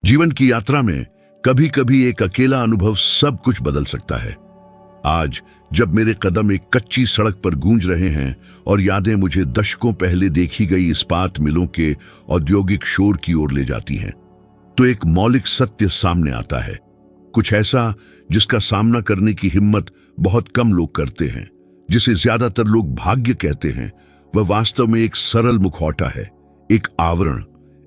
जीवन की यात्रा में कभी कभी एक अकेला अनुभव सब कुछ बदल सकता है। आज जब मेरे कदम एक कच्ची सड़क पर गूंज रहे हैं और यादें मुझे दशकों पहले देखी गई इस्पात मिलों के औद्योगिक शोर की ओर ले जाती हैं, तो एक मौलिक सत्य सामने आता है, कुछ ऐसा जिसका सामना करने की हिम्मत बहुत कम लोग करते हैं, जिसे ज्यादातर लोग भाग्य कहते हैं। वह वास्तव में एक सरल मुखौटा है, एक आवरण,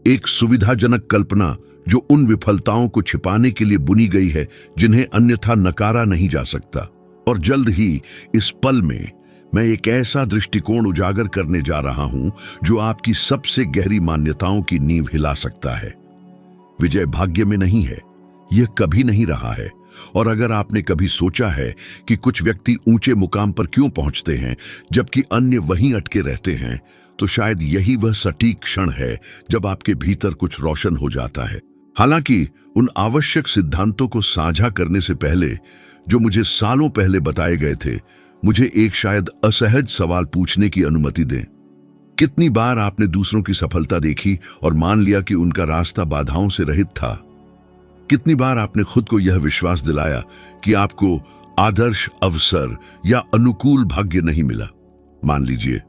एक सुविधाजनक कल्पना जो उन विफलताओं को छिपाने के लिए बुनी गई है जिन्हें अन्यथा नकारा नहीं जा सकता। और जल्द ही इस पल में मैं एक ऐसा दृष्टिकोण उजागर करने जा रहा हूं जो आपकी सबसे गहरी मान्यताओं की नींव हिला सकता है। विजय भाग्य में नहीं है, यह कभी नहीं रहा है। और अगर आपने कभी सोचा है कि कुछ व्यक्ति ऊंचे मुकाम पर क्यों पहुंचते हैं जबकि अन्य वहीं अटके रहते हैं, तो शायद यही वह सटीक क्षण है जब आपके भीतर कुछ रोशन हो जाता है। हालांकि उन आवश्यक सिद्धांतों को साझा करने से पहले जो मुझे सालों पहले बताए गए थे, मुझे एक शायद असहज सवाल पूछने की अनुमति दें। कितनी बार आपने दूसरों की सफलता देखी और मान लिया कि उनका रास्ता बाधाओं से रहित था? कितनी बार आपने खुद को यह विश्वास दिलाया कि आपको आदर्श अवसर या अनुकूल भाग्य नहीं मिला? मान लीजिए,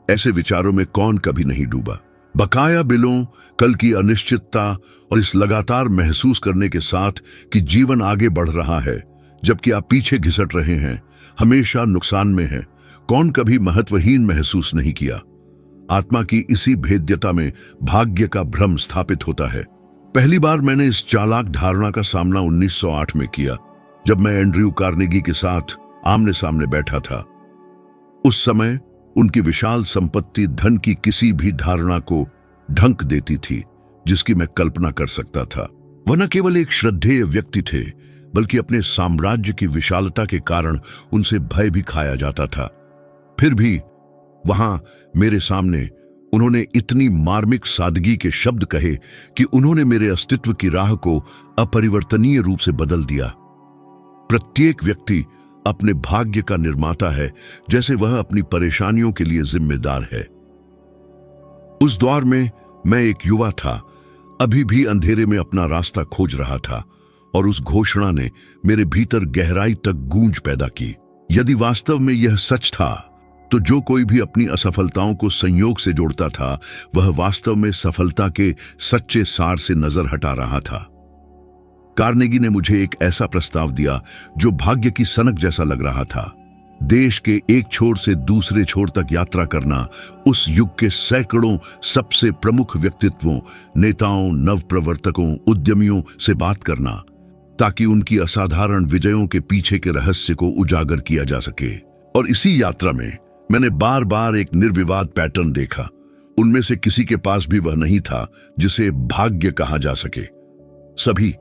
ऐसे विचारों में कौन कभी नहीं डूबा? बकाया बिलों, कल की अनिश्चितता और इस लगातार महसूस करने के साथ कि जीवन आगे बढ़ रहा है जबकि आप पीछे घिसट रहे हैं, हमेशा नुकसान में हैं। कौन कभी महत्वहीन महसूस नहीं किया? आत्मा की इसी भेद्यता में भाग्य का भ्रम स्थापित होता है। पहली बार मैंने इस चालाक धारणा का सामना 1908 में किया, जब मैं एंड्रयू कार्नेगी के साथ आमने सामने बैठा था। उस समय उनकी विशाल संपत्ति धन की किसी भी धारणा को ढंक देती थी जिसकी मैं कल्पना कर सकता था। वह न केवल एक श्रद्धेय व्यक्ति थे, बल्कि अपने साम्राज्य की विशालता के कारण उनसे भय भी खाया जाता था। फिर भी वहां मेरे सामने उन्होंने इतनी मार्मिक सादगी के शब्द कहे कि उन्होंने मेरे अस्तित्व की राह को अपरिवर्तनीय रूप से बदल दिया। प्रत्येक व्यक्ति अपने भाग्य का निर्माता है, जैसे वह अपनी परेशानियों के लिए जिम्मेदार है। उस दौर में मैं एक युवा था, अभी भी अंधेरे में अपना रास्ता खोज रहा था, और उस घोषणा ने मेरे भीतर गहराई तक गूंज पैदा की। यदि वास्तव में यह सच था, तो जो कोई भी अपनी असफलताओं को संयोग से जोड़ता था, वह वास्तव में सफलता के सच्चे सार से नजर हटा रहा था। कार्नेगी ने मुझे एक ऐसा प्रस्ताव दिया जो भाग्य की सनक जैसा लग रहा था। देश के एक छोर से दूसरे छोर तक यात्रा करना, उस युग के सैकड़ों सबसे प्रमुख व्यक्तित्वों, नेताओं, नवप्रवर्तकों, उद्यमियों से बात करना, ताकि उनकी असाधारण विजयों के पीछे के रहस्य को उजागर किया जा सके। और इसी यात्रा में मैंने बार बार एक निर्विवाद पैटर्न देखा। उनमें से किसी के पास भी वह नहीं था जिसे भाग्य कहा जा सके। सभी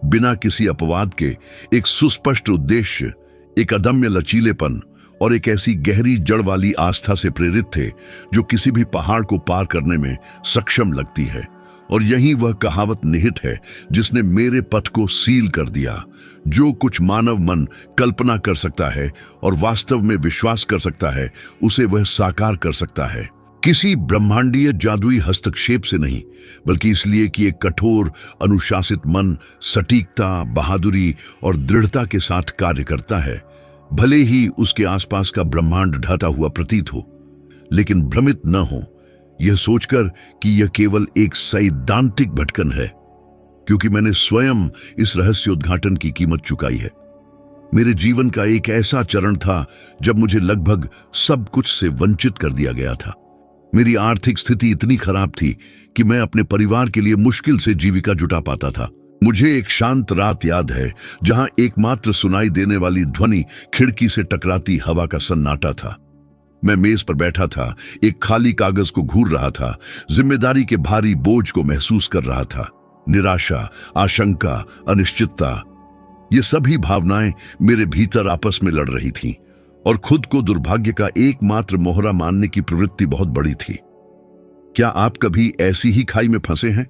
बिना किसी अपवाद के एक सुस्पष्ट उद्देश्य, एक अदम्य लचीलेपन और एक ऐसी गहरी जड़ वाली आस्था से प्रेरित थे जो किसी भी पहाड़ को पार करने में सक्षम लगती है। और यही वह कहावत निहित है जिसने मेरे पथ को सील कर दिया। जो कुछ मानव मन कल्पना कर सकता है और वास्तव में विश्वास कर सकता है, उसे वह साकार कर सकता है। किसी ब्रह्मांडीय जादुई हस्तक्षेप से नहीं, बल्कि इसलिए कि एक कठोर अनुशासित मन सटीकता, बहादुरी और दृढ़ता के साथ कार्य करता है। भले ही उसके आसपास का ब्रह्मांड ढहता हुआ प्रतीत हो, लेकिन भ्रमित न हो यह सोचकर कि यह केवल एक सैद्धांतिक भटकन है, क्योंकि मैंने स्वयं इस रहस्य उद्घाटन की कीमत चुकाई है। मेरे जीवन का एक ऐसा चरण था जब मुझे लगभग सब कुछ से वंचित कर दिया गया था। मेरी आर्थिक स्थिति इतनी खराब थी कि मैं अपने परिवार के लिए मुश्किल से जीविका जुटा पाता था। मुझे एक शांत रात याद है जहां एकमात्र सुनाई देने वाली ध्वनि खिड़की से टकराती हवा का सन्नाटा था। मैं मेज पर बैठा था, एक खाली कागज को घूर रहा था, जिम्मेदारी के भारी बोझ को महसूस कर रहा था। निराशा, आशंका, अनिश्चितता, ये सभी भावनाएं मेरे भीतर आपस में लड़ रही थीं, और खुद को दुर्भाग्य का एकमात्र मोहरा मानने की प्रवृत्ति बहुत बड़ी थी। क्या आप कभी ऐसी ही खाई में फंसे हैं?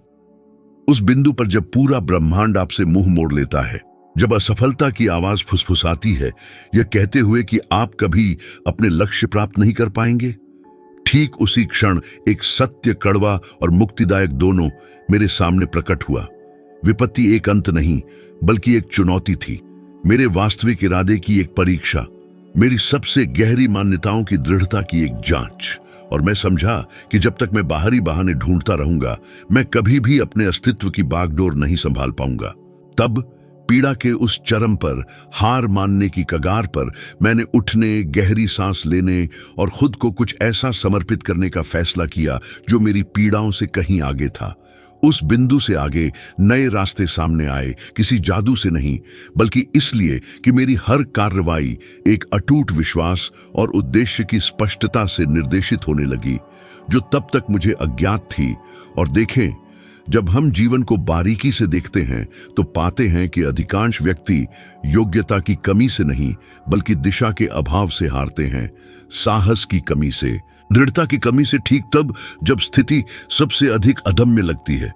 उस बिंदु पर जब पूरा ब्रह्मांड आपसे मुंह मोड़ लेता है, जब असफलता की आवाज फुसफुसाती है, यह कहते हुए कि आप कभी अपने लक्ष्य प्राप्त नहीं कर पाएंगे। ठीक उसी क्षण एक सत्य, कड़वा और मुक्तिदायक दोनों मेरे सामने प्रकट हुआ। विपत्ति एक अंत नहीं, बल्कि एक चुनौती थी, मेरे वास्तविक इरादे की एक परीक्षा, मेरी सबसे गहरी मान्यताओं की दृढ़ता की एक जांच। और मैं समझा कि जब तक मैं बाहरी बहाने ढूंढता रहूंगा, मैं कभी भी अपने अस्तित्व की बागडोर नहीं संभाल पाऊंगा। तब पीड़ा के उस चरम पर, हार मानने की कगार पर, मैंने उठने, गहरी सांस लेने और खुद को कुछ ऐसा समर्पित करने का फैसला किया जो मेरी पीड़ाओं से कहीं आगे था। उस बिंदु से आगे नए रास्ते सामने आए, किसी जादू से नहीं, बल्कि इसलिए कि मेरी हर कार्रवाई एक अटूट विश्वास और उद्देश्य की स्पष्टता से निर्देशित होने लगी, जो तब तक मुझे अज्ञात थी। और देखें, जब हम जीवन को बारीकी से देखते हैं तो पाते हैं कि अधिकांश व्यक्ति योग्यता की कमी से नहीं, बल्कि दिशा के अभाव से हारते हैं, साहस की कमी से, दृढ़ता की कमी से, ठीक तब जब स्थिति सबसे अधिक अदम्य लगती है।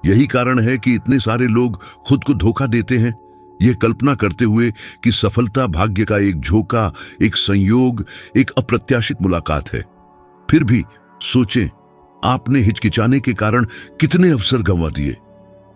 यही कारण है कि इतने सारे लोग खुद को धोखा देते हैं, यह कल्पना करते हुए कि सफलता भाग्य का एक झोंका, एक संयोग, एक अप्रत्याशित मुलाकात है। फिर भी सोचें, आपने हिचकिचाने के कारण कितने अवसर गंवा दिए,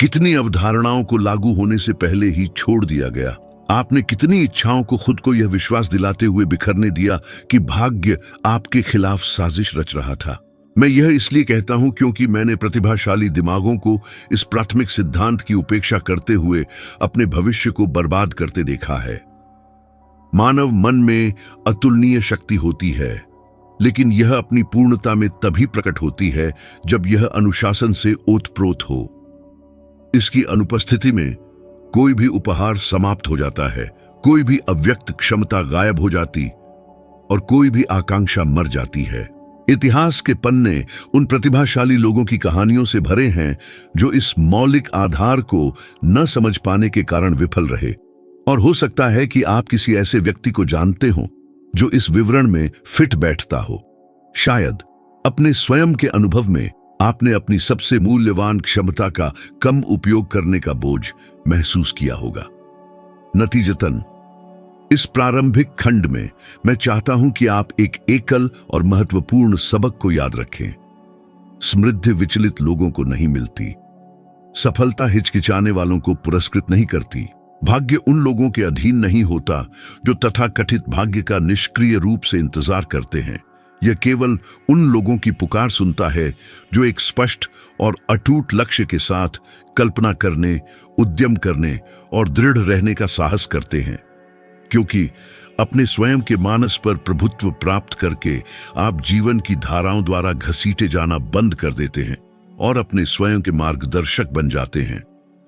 कितनी अवधारणाओं को लागू होने से पहले ही छोड़ दिया गया। आपने कितनी इच्छाओं को खुद को यह विश्वास दिलाते हुए बिखरने दिया कि भाग्य आपके खिलाफ साजिश रच रहा था। मैं यह इसलिए कहता हूं क्योंकि मैंने प्रतिभाशाली दिमागों को इस प्राथमिक सिद्धांत की उपेक्षा करते हुए अपने भविष्य को बर्बाद करते देखा है। मानव मन में अतुलनीय शक्ति होती है, लेकिन यह अपनी पूर्णता में तभी प्रकट होती है जब यह अनुशासन से ओतप्रोत हो। इसकी अनुपस्थिति में कोई भी उपहार समाप्त हो जाता है, कोई भी अव्यक्त क्षमता गायब हो जाती और कोई भी आकांक्षा मर जाती है। इतिहास के पन्ने उन प्रतिभाशाली लोगों की कहानियों से भरे हैं जो इस मौलिक आधार को न समझ पाने के कारण विफल रहे। और हो सकता है कि आप किसी ऐसे व्यक्ति को जानते हो जो इस विवरण में फिट बैठता हो। शायद अपने स्वयं के अनुभव में आपने अपनी सबसे मूल्यवान क्षमता का कम उपयोग करने का बोझ महसूस किया होगा। नतीजतन इस प्रारंभिक खंड में मैं चाहता हूं कि आप एक एकल और महत्वपूर्ण सबक को याद रखें। समृद्धि विचलित लोगों को नहीं मिलती, सफलता हिचकिचाने वालों को पुरस्कृत नहीं करती, भाग्य उन लोगों के अधीन नहीं होता जो तथाकथित भाग्य का निष्क्रिय रूप से इंतजार करते हैं। यह केवल उन लोगों की पुकार सुनता है जो एक स्पष्ट और अटूट लक्ष्य के साथ कल्पना करने, उद्यम करने और दृढ़ रहने का साहस करते हैं। क्योंकि अपने स्वयं के मानस पर प्रभुत्व प्राप्त करके आप जीवन की धाराओं द्वारा घसीटे जाना बंद कर देते हैं और अपने स्वयं के मार्गदर्शक बन जाते हैं।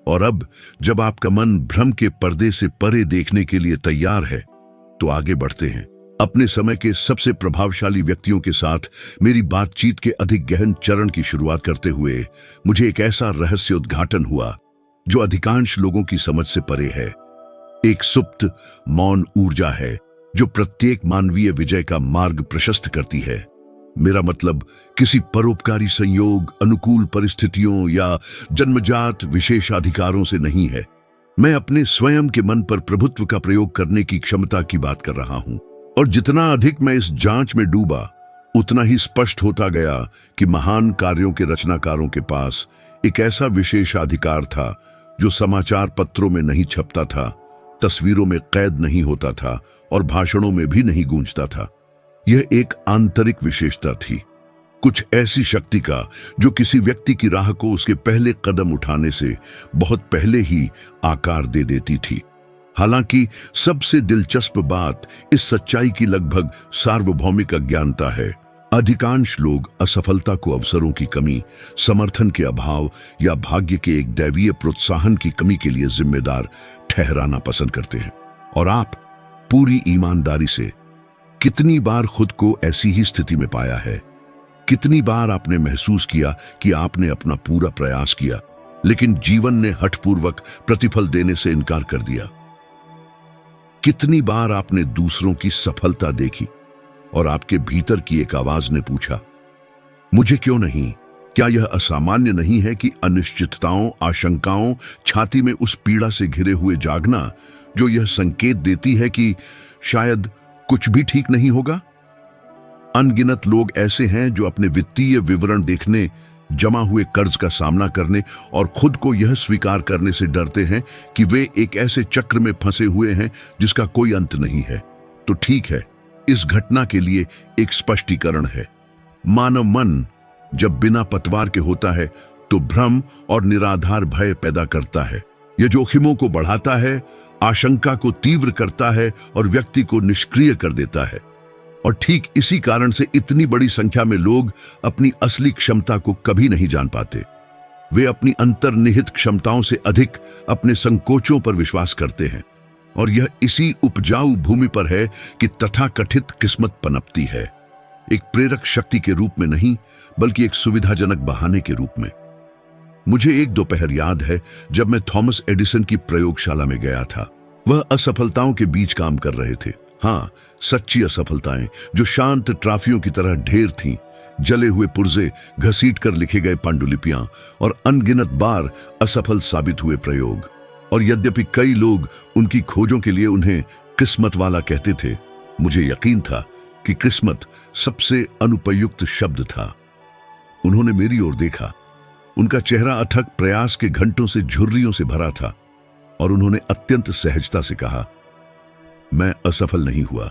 और अब जब आपका मन भ्रम के पर्दे से परे देखने के लिए तैयार है, तो आगे बढ़ते हैं। अपने समय के सबसे प्रभावशाली व्यक्तियों के साथ मेरी बातचीत के अधिक गहन चरण की शुरुआत करते हुए मुझे एक ऐसा रहस्य उद्घाटन हुआ जो अधिकांश लोगों की समझ से परे है। एक सुप्त मौन ऊर्जा है जो प्रत्येक मानवीय विजय का मार्ग प्रशस्त करती है। मेरा मतलब किसी परोपकारी संयोग, अनुकूल परिस्थितियों या जन्मजात विशेषाधिकारों से नहीं है। मैं अपने स्वयं के मन पर प्रभुत्व का प्रयोग करने की क्षमता की बात कर रहा हूं। और जितना अधिक मैं इस जांच में डूबा, उतना ही स्पष्ट होता गया कि महान कार्यों के रचनाकारों के पास एक ऐसा विशेषाधिकार था जो समाचार पत्रों में नहीं छपता था, तस्वीरों में कैद नहीं होता था और भाषणों में भी नहीं गूंजता था। यह एक आंतरिक विशेषता थी, कुछ ऐसी शक्ति का जो किसी व्यक्ति की राह को उसके पहले कदम उठाने से बहुत पहले ही आकार दे देती थी। हालांकि सबसे दिलचस्प बात इस सच्चाई की लगभग सार्वभौमिक अज्ञानता है। अधिकांश लोग असफलता को अवसरों की कमी, समर्थन के अभाव या भाग्य के एक दैवीय प्रोत्साहन की कमी के लिए जिम्मेदार ठहराना पसंद करते हैं। और आप पूरी ईमानदारी से कितनी बार खुद को ऐसी ही स्थिति में पाया है? कितनी बार आपने महसूस किया कि आपने अपना पूरा प्रयास किया, लेकिन जीवन ने हठपूर्वक प्रतिफल देने से इनकार कर दिया? कितनी बार आपने दूसरों की सफलता देखी और आपके भीतर की एक आवाज ने पूछा, मुझे क्यों नहीं? क्या यह असामान्य नहीं है कि अनिश्चितताओं, आशंकाओं, छाती में उस पीड़ा से घिरे हुए जागना जो यह संकेत देती है कि शायद कुछ भी ठीक नहीं होगा? अनगिनत लोग ऐसे हैं जो अपने वित्तीय विवरण देखने, जमा हुए कर्ज का सामना करने और खुद को यह स्वीकार करने से डरते हैं कि वे एक ऐसे चक्र में फंसे हुए हैं जिसका कोई अंत नहीं है। तो ठीक है, इस घटना के लिए एक स्पष्टीकरण है। मानव मन जब बिना पतवार के होता है तो भ्रम और निराधार भय पैदा करता है। यह जोखिमों को बढ़ाता है, आशंका को तीव्र करता है और व्यक्ति को निष्क्रिय कर देता है। और ठीक इसी कारण से इतनी बड़ी संख्या में लोग अपनी असली क्षमता को कभी नहीं जान पाते। वे अपनी अंतर्निहित क्षमताओं से अधिक अपने संकोचों पर विश्वास करते हैं। और यह इसी उपजाऊ भूमि पर है कि तथाकथित किस्मत पनपती है, एक प्रेरक शक्ति के रूप में नहीं, बल्कि एक सुविधाजनक बहाने के रूप में। मुझे एक दोपहर याद है जब मैं थॉमस एडिसन की प्रयोगशाला में गया था। वह असफलताओं के बीच काम कर रहे थे। हाँ, सच्ची असफलताएं जो शांत ट्राफियों की तरह ढेर थीं, जले हुए पुर्जे, घसीटकर लिखे गए पांडुलिपियां और अनगिनत बार असफल साबित हुए प्रयोग। और यद्यपि कई लोग उनकी खोजों के लिए उन्हें किस्मत वाला कहते थे, मुझे यकीन था कि किस्मत सबसे अनुपयुक्त शब्द था। उन्होंने मेरी ओर देखा। उनका चेहरा अथक प्रयास के घंटों से झुर्रियों से भरा था और उन्होंने अत्यंत सहजता से कहा, मैं असफल नहीं हुआ।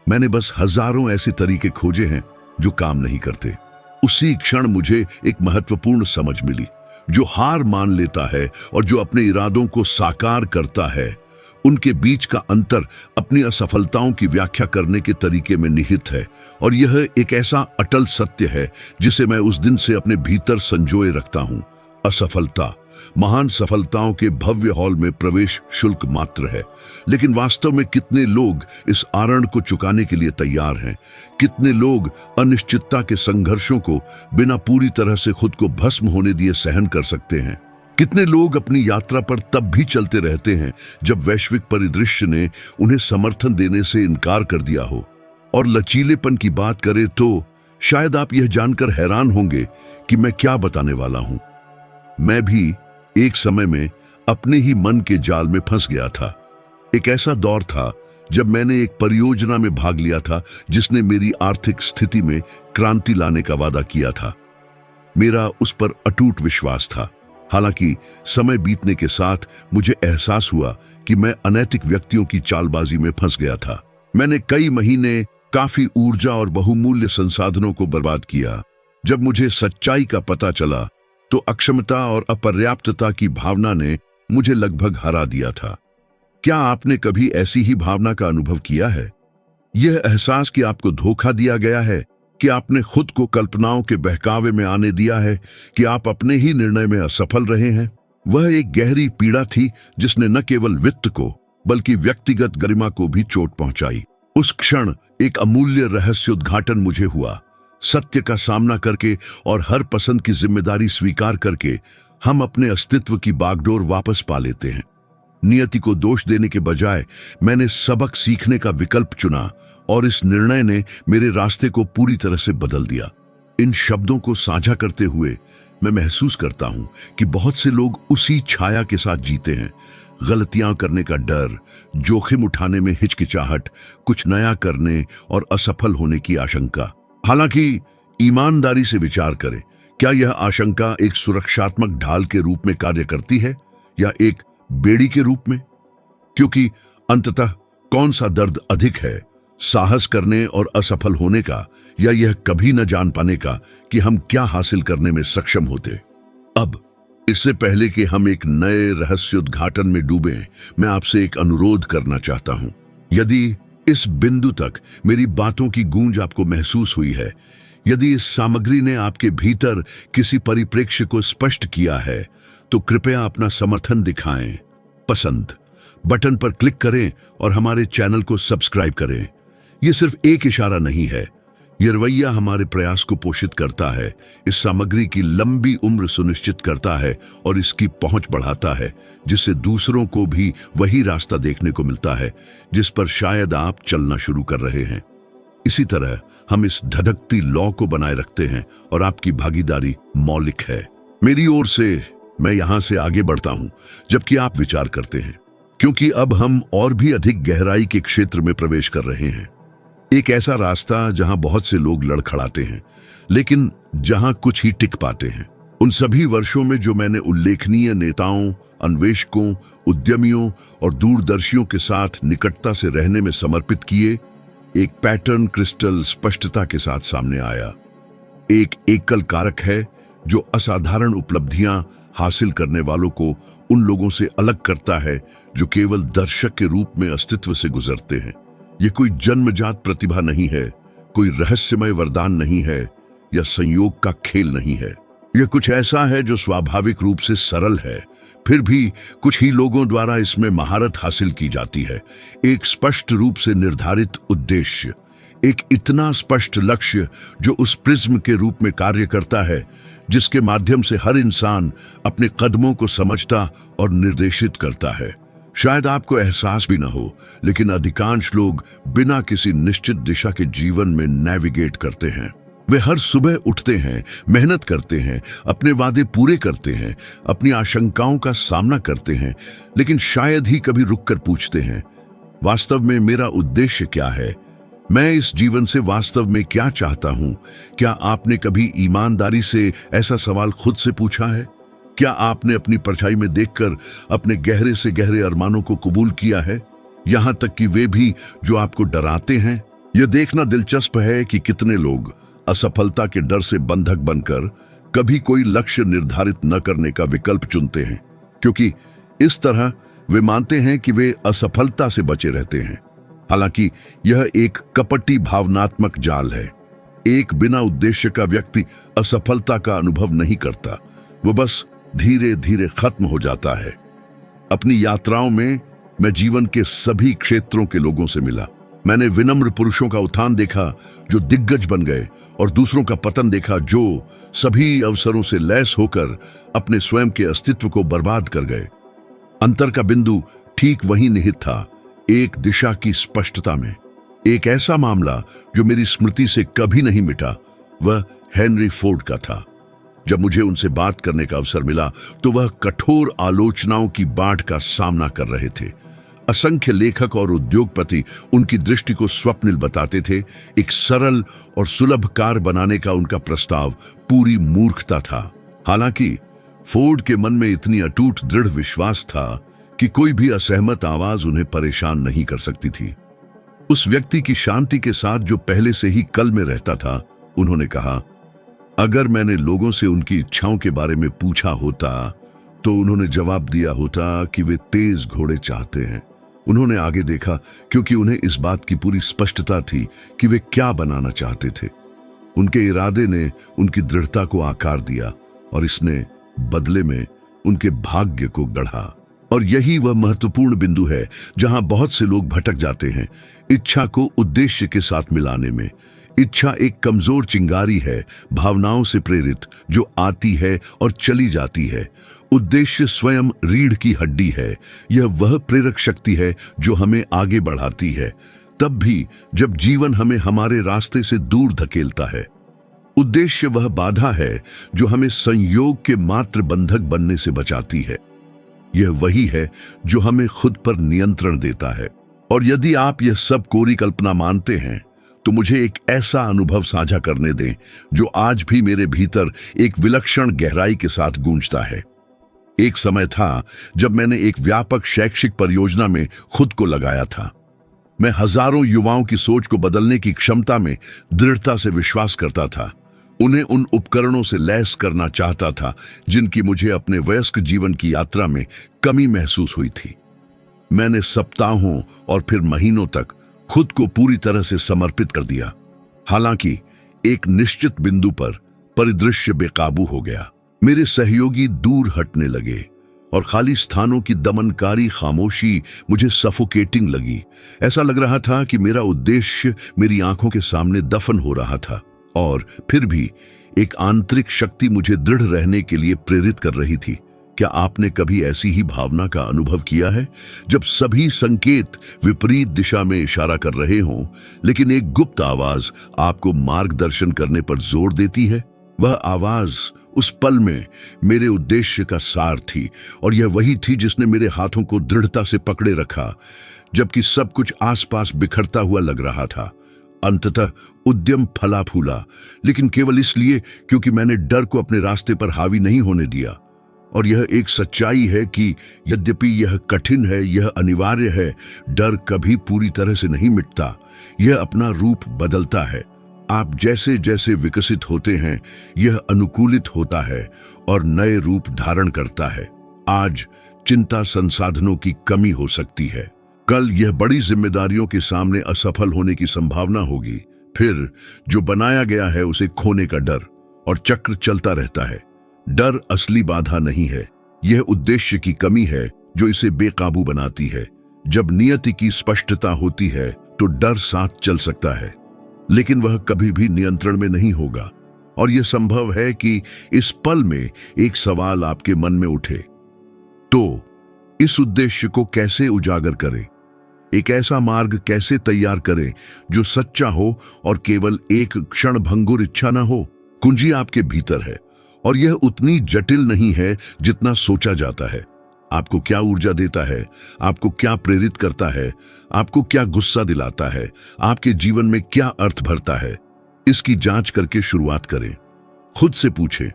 मैंने बस हजारों ऐसे तरीके खोजे हैं जो काम नहीं करते। उसी क्षण मुझे एक महत्वपूर्ण समझ मिली। जो हार मान लेता है और जो अपने इरादों को साकार करता है, उनके बीच का अंतर अपनी असफलताओं की व्याख्या करने के तरीके में निहित है। और यह एक ऐसा अटल सत्य है जिसे मैं उस दिन से अपने भीतर संजोए रखता हूं। असफलता महान सफलताओं के भव्य हॉल में प्रवेश शुल्क मात्र है, लेकिन वास्तव में कितने लोग इस आरण को चुकाने के लिए तैयार हैं? कितने लोग अनिश्चितता के संघर्षों को बिना पूरी तरह से खुद को भस्म होने दिए सहन कर सकते हैं? कितने लोग अपनी यात्रा पर तब भी चलते रहते हैं जब वैश्विक परिदृश्य ने उन्हें समर्थन देने से इनकार कर दिया हो? और लचीलेपन की बात करें तो शायद आप यह जानकर हैरान होंगे कि मैं क्या बताने वाला हूं। मैं भी एक समय में अपने ही मन के जाल में फंस गया था। एक ऐसा दौर था जब मैंने एक परियोजना में भाग लिया था जिसने मेरी आर्थिक स्थिति में क्रांति लाने का वादा किया था। मेरा उस पर अटूट विश्वास था। हालांकि समय बीतने के साथ मुझे एहसास हुआ कि मैं अनैतिक व्यक्तियों की चालबाजी में फंस गया था। मैंने कई महीने काफी ऊर्जा और बहुमूल्य संसाधनों को बर्बाद किया। जब मुझे सच्चाई का पता चला तो अक्षमता और अपर्याप्तता की भावना ने मुझे लगभग हरा दिया था। क्या आपने कभी ऐसी ही भावना का अनुभव किया है? यह एहसास कि आपको धोखा दिया गया है, कि आपने खुद को कल्पनाओं के बहकावे में आने दिया है, कि आप अपने ही निर्णय में असफल रहे हैं। वह एक गहरी पीड़ा थी जिसने न केवल वित्त को बल्कि व्यक्तिगत गरिमा को भी चोट पहुंचाई। उस क्षण एक अमूल्य रहस्य उद्घाटन मुझे हुआ। सत्य का सामना करके और हर पसंद की जिम्मेदारी स्वीकार करके हम अपने अस्तित्व की बागडोर वापस पा लेते हैं। नियति को दोष देने के बजाय मैंने सबक सीखने का विकल्प चुना और इस निर्णय ने मेरे रास्ते को पूरी तरह से बदल दिया। इन शब्दों को साझा करते हुए मैं महसूस करता हूं कि बहुत से लोग उसी छाया के साथ जीते हैं। गलतियां करने का डर, जोखिम उठाने में हिचकिचाहट, कुछ नया करने और असफल होने की आशंका। हालांकि ईमानदारी से विचार करें, क्या यह आशंका एक सुरक्षात्मक ढाल के रूप में कार्य करती है या एक बेड़ी के रूप में? क्योंकि अंततः कौन सा दर्द अधिक है, साहस करने और असफल होने का, या यह कभी न जान पाने का कि हम क्या हासिल करने में सक्षम होते? अब इससे पहले कि हम एक नए रहस्योद्घाटन में डूबें, मैं आपसे एक अनुरोध करना चाहता हूं। यदि इस बिंदु तक मेरी बातों की गूंज आपको महसूस हुई है, यदि इस सामग्री ने आपके भीतर किसी परिप्रेक्ष्य को स्पष्ट किया है, तो कृपया अपना समर्थन दिखाएं। पसंद बटन पर क्लिक करें और हमारे चैनल को सब्सक्राइब करें। यह सिर्फ एक इशारा नहीं है, यह रवैया हमारे प्रयास को पोषित करता है, इस सामग्री की लंबी उम्र सुनिश्चित करता है और इसकी पहुंच बढ़ाता है, जिससे दूसरों को भी वही रास्ता देखने को मिलता है जिस पर शायद आप चलना शुरू कर रहे हैं। इसी तरह हम इस धधकती लौ को बनाए रखते हैं और आपकी भागीदारी मौलिक है। मेरी ओर से मैं यहां से आगे बढ़ता हूं जबकि आप विचार करते हैं, क्योंकि अब हम और भी अधिक गहराई के क्षेत्र में प्रवेश कर रहे हैं। एक ऐसा रास्ता जहां बहुत से लोग लड़खड़ाते हैं, लेकिन जहां कुछ ही टिक पाते हैं। उन सभी वर्षों में जो मैंने उल्लेखनीय नेताओं, अन्वेषकों, उद्यमियों और दूरदर्शियों के साथ निकटता से रहने में समर्पित किए, एक पैटर्न क्रिस्टल स्पष्टता के साथ सामने आया। एक एकल कारक है जो असाधारण उपलब्धियां हासिल करने वालों को उन लोगों से अलग करता है जो केवल दर्शक के रूप में अस्तित्व से गुजरते हैं। यह कोई जन्मजात प्रतिभा नहीं है, कोई रहस्यमय वरदान नहीं है या संयोग का खेल नहीं है। यह कुछ ऐसा है जो स्वाभाविक रूप से सरल है, फिर भी कुछ ही लोगों द्वारा इसमें महारत हासिल की जाती है। एक स्पष्ट रूप से निर्धारित उद्देश्य, एक इतना स्पष्ट लक्ष्य जो उस प्रिज्म के रूप में कार्य करता है जिसके माध्यम से हर इंसान अपने कदमों को समझता और निर्देशित करता है। शायद आपको एहसास भी न हो, लेकिन अधिकांश लोग बिना किसी निश्चित दिशा के जीवन में नेविगेट करते हैं। वे हर सुबह उठते हैं, मेहनत करते हैं, अपने वादे पूरे करते हैं, अपनी आशंकाओं का सामना करते हैं, लेकिन शायद ही कभी रुककर पूछते हैं, वास्तव में मेरा उद्देश्य क्या है? मैं इस जीवन से वास्तव में क्या चाहता हूं? क्या आपने कभी ईमानदारी से ऐसा सवाल खुद से पूछा है? क्या आपने अपनी परछाई में देखकर अपने गहरे से गहरे अरमानों को कबूल किया है, यहां तक कि वे भी जो आपको डराते हैं? यह देखना दिलचस्प है कि कितने लोग असफलता के डर से बंधक बनकर कभी कोई लक्ष्य निर्धारित न करने का विकल्प चुनते हैं, क्योंकि इस तरह वे मानते हैं कि वे असफलता से बचे रहते हैं। हालांकि यह एक कपटी भावनात्मक जाल है। एक बिना उद्देश्य का व्यक्ति असफलता का अनुभव नहीं करता, वो बस धीरे धीरे खत्म हो जाता है। अपनी यात्राओं में मैं जीवन के सभी क्षेत्रों के लोगों से मिला। मैंने विनम्र पुरुषों का उत्थान देखा जो दिग्गज बन गए, और दूसरों का पतन देखा जो सभी अवसरों से लैस होकर अपने स्वयं के अस्तित्व को बर्बाद कर गए। अंतर का बिंदु ठीक वहीं निहित था, एक दिशा की स्पष्टता में। एक ऐसा मामला जो मेरी स्मृति से कभी नहीं मिटा, वह हेनरी फोर्ड का था। जब मुझे उनसे बात करने का अवसर मिला तो वह कठोर आलोचनाओं की बाढ़ का सामना कर रहे थे। असंख्य लेखक और उद्योगपति उनकी दृष्टि को स्वप्निल बताते थे। एक सरल और सुलभ कार बनाने का उनका प्रस्ताव पूरी मूर्खता था। हालांकि फोर्ड के मन में इतनी अटूट दृढ़ विश्वास था कि कोई भी असहमत आवाज उन्हें परेशान नहीं कर सकती थी। उस व्यक्ति की शांति के साथ जो पहले से ही कल में रहता था, उन्होंने कहा, अगर मैंने लोगों से उनकी इच्छाओं के बारे में पूछा होता तो उन्होंने जवाब दिया होता कि वे तेज घोड़े चाहते हैं। उन्होंने आगे देखा क्योंकि उन्हें इस बात की पूरी स्पष्टता थी कि वे क्या बनाना चाहते थे। उनके इरादे ने उनकी दृढ़ता को आकार दिया और इसने बदले में उनके भाग्य को गढ़ा। और यही वह महत्वपूर्ण बिंदु है जहां बहुत से लोग भटक जाते हैं, इच्छा को उद्देश्य के साथ मिलाने में। इच्छा एक कमजोर चिंगारी है, भावनाओं से प्रेरित, जो आती है और चली जाती है। उद्देश्य स्वयं रीढ़ की हड्डी है। यह वह प्रेरक शक्ति है जो हमें आगे बढ़ाती है, तब भी जब जीवन हमें हमारे रास्ते से दूर धकेलता है। उद्देश्य वह बाधा है जो हमें संयोग के मात्र बंधक बनने से बचाती है। यह वही है जो हमें खुद पर नियंत्रण देता है। और यदि आप यह सब कोरी कल्पना मानते हैं तो मुझे एक ऐसा अनुभव साझा करने दें जो आज भी मेरे भीतर एक विलक्षण गहराई के साथ गूंजता है। एक समय था जब मैंने एक व्यापक शैक्षिक परियोजना में खुद को लगाया था। मैं हजारों युवाओं की सोच को बदलने की क्षमता में दृढ़ता से विश्वास करता था। उन्हें उन उपकरणों से लैस करना चाहता था जिनकी मुझे अपने वयस्क जीवन की यात्रा में कमी महसूस हुई थी। मैंने सप्ताहों और फिर महीनों तक खुद को पूरी तरह से समर्पित कर दिया। हालांकि एक निश्चित बिंदु पर परिदृश्य बेकाबू हो गया। मेरे सहयोगी दूर हटने लगे और खाली स्थानों की दमनकारी खामोशी मुझे सफोकेटिंग लगी। ऐसा लग रहा था कि मेरा उद्देश्य मेरी आंखों के सामने दफन हो रहा था, और फिर भी एक आंतरिक शक्ति मुझे दृढ़ रहने के लिए प्रेरित कर रही थी। क्या आपने कभी ऐसी ही भावना का अनुभव किया है, जब सभी संकेत विपरीत दिशा में इशारा कर रहे हों, लेकिन एक गुप्त आवाज आपको मार्गदर्शन करने पर जोर देती है? वह आवाज उस पल में मेरे उद्देश्य का सार थी, और यह वही थी जिसने मेरे हाथों को दृढ़ता से पकड़े रखा जबकि सब कुछ आसपास बिखरता हुआ लग रहा था। अंततः उद्यम फला फूला, लेकिन केवल इसलिए क्योंकि मैंने डर को अपने रास्ते पर हावी नहीं होने दिया। और यह एक सच्चाई है कि यद्यपि यह कठिन है, यह अनिवार्य है, डर कभी पूरी तरह से नहीं मिटता। यह अपना रूप बदलता है। आप जैसे जैसे विकसित होते हैं, यह अनुकूलित होता है और नए रूप धारण करता है। आज चिंता संसाधनों की कमी हो सकती है, कल यह बड़ी जिम्मेदारियों के सामने असफल होने की संभावना होगी, फिर जो बनाया गया है उसे खोने का डर, और चक्र चलता रहता है। डर असली बाधा नहीं है, यह उद्देश्य की कमी है जो इसे बेकाबू बनाती है। जब नियति की स्पष्टता होती है तो डर साथ चल सकता है, लेकिन वह कभी भी नियंत्रण में नहीं होगा। और यह संभव है कि इस पल में एक सवाल आपके मन में उठे, तो इस उद्देश्य को कैसे उजागर करें? एक ऐसा मार्ग कैसे तैयार करें जो सच्चा हो और केवल एक क्षणभंगुर इच्छा न हो? कुंजी आपके भीतर है, और यह उतनी जटिल नहीं है जितना सोचा जाता है। आपको क्या ऊर्जा देता है? आपको क्या प्रेरित करता है? आपको क्या गुस्सा दिलाता है? आपके जीवन में क्या अर्थ भरता है? इसकी जांच करके शुरुआत करें। खुद से पूछें,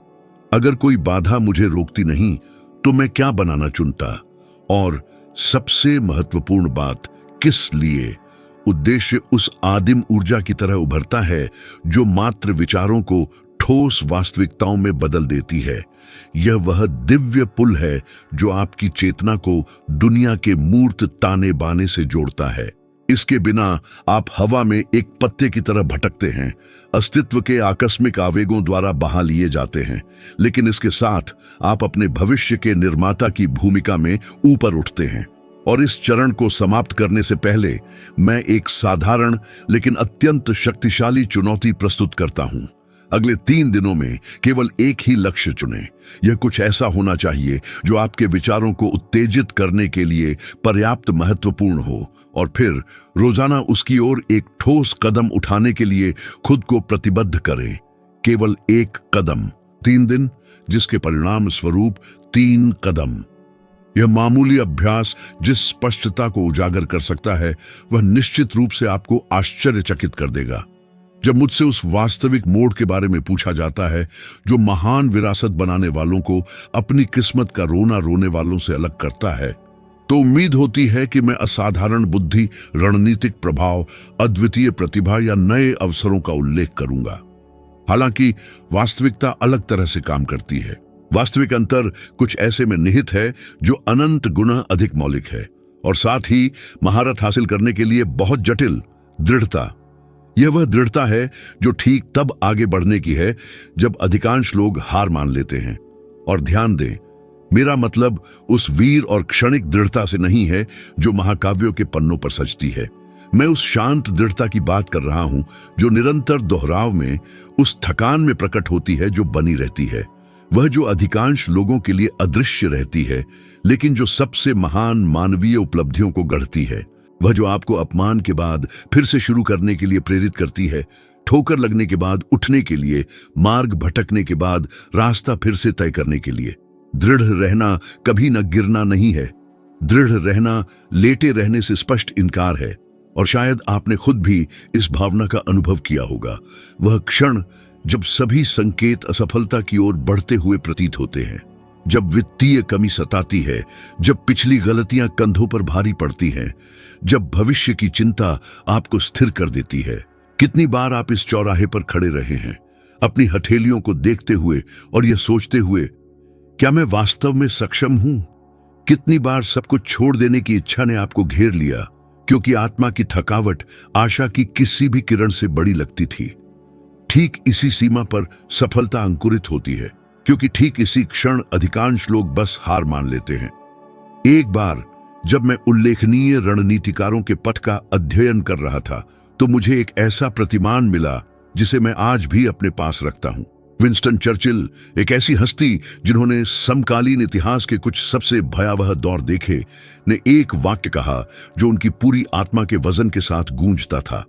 अगर कोई बाधा मुझे रोकती नहीं तो मैं क्या बनाना चुनता? और सबसे महत्वपूर्ण बात, किस लिए? उद्देश्य उस आदिम ऊर्जा की तरह उभरता है जो मात्र विचारों को ठोस वास्तविकताओं में बदल देती है। यह वह दिव्य पुल है जो आपकी चेतना को दुनिया के मूर्त ताने बाने से जोड़ता है। इसके बिना आप हवा में एक पत्ते की तरह भटकते हैं, अस्तित्व के आकस्मिक आवेगों द्वारा बहा लिए जाते हैं। लेकिन इसके साथ आप अपने भविष्य के निर्माता की भूमिका में ऊपर उठते हैं। और इस चरण को समाप्त करने से पहले मैं एक साधारण लेकिन अत्यंत शक्तिशाली चुनौती प्रस्तुत करता हूं। अगले 3 दिनों में केवल एक ही लक्ष्य चुनें। यह कुछ ऐसा होना चाहिए जो आपके विचारों को उत्तेजित करने के लिए पर्याप्त महत्वपूर्ण हो, और फिर रोजाना उसकी ओर एक ठोस कदम उठाने के लिए खुद को प्रतिबद्ध करें। केवल एक कदम, 3 दिन, जिसके परिणाम स्वरूप 3 कदम। यह मामूली अभ्यास जिस स्पष्टता को उजागर कर सकता है, वह निश्चित रूप से आपको आश्चर्यचकित कर देगा। जब मुझसे उस वास्तविक मोड़ के बारे में पूछा जाता है जो महान विरासत बनाने वालों को अपनी किस्मत का रोना रोने वालों से अलग करता है, तो उम्मीद होती है कि मैं असाधारण बुद्धि, रणनीतिक प्रभाव, अद्वितीय प्रतिभा या नए अवसरों का उल्लेख करूंगा। हालांकि वास्तविकता अलग तरह से काम करती है। वास्तविक अंतर कुछ ऐसे में निहित है जो अनंत गुना अधिक मौलिक है, और साथ ही महारत हासिल करने के लिए बहुत जटिल। दृढ़ता, यह वह दृढ़ता है जो ठीक तब आगे बढ़ने की है जब अधिकांश लोग हार मान लेते हैं। और ध्यान दें, मेरा मतलब उस वीर और क्षणिक दृढ़ता से नहीं है जो महाकाव्यों के पन्नों पर सजती है। मैं उस शांत दृढ़ता की बात कर रहा हूं जो निरंतर दोहराव में, उस थकान में प्रकट होती है जो बनी रहती है। वह जो अधिकांश लोगों के लिए अदृश्य रहती है, लेकिन जो सबसे महान मानवीय उपलब्धियों को गढ़ती है। वह जो आपको अपमान के बाद फिर से शुरू करने के लिए प्रेरित करती है, ठोकर लगने के बाद उठने के लिए, मार्ग भटकने के बाद रास्ता फिर से तय करने के लिए। दृढ़ रहना कभी न गिरना नहीं है। दृढ़ रहना लेटे रहने से स्पष्ट इनकार है। और शायद आपने खुद भी इस भावना का अनुभव किया होगा। वह क्षण जब सभी संकेत असफलता की ओर बढ़ते हुए प्रतीत होते हैं, जब वित्तीय कमी सताती है, जब पिछली गलतियां कंधों पर भारी पड़ती हैं, जब भविष्य की चिंता आपको स्थिर कर देती है। कितनी बार आप इस चौराहे पर खड़े रहे हैं, अपनी हथेलियों को देखते हुए और यह सोचते हुए, क्या मैं वास्तव में सक्षम हूं? कितनी बार सब कुछ छोड़ देने की इच्छा ने आपको घेर लिया, क्योंकि आत्मा की थकावट आशा की किसी भी किरण से बड़ी लगती थी। ठीक इसी सीमा पर सफलता अंकुरित होती है, क्योंकि ठीक इसी क्षण अधिकांश लोग बस हार मान लेते हैं। एक बार जब मैं उल्लेखनीय रणनीतिकारों के पथ का अध्ययन कर रहा था, तो मुझे एक ऐसा प्रतिमान मिला जिसे मैं आज भी अपने पास रखता हूं। विंस्टन चर्चिल, एक ऐसी हस्ती जिन्होंने समकालीन इतिहास के कुछ सबसे भयावह दौर देखे, ने एक वाक्य कहा जो उनकी पूरी आत्मा के वजन के साथ गूंजता था,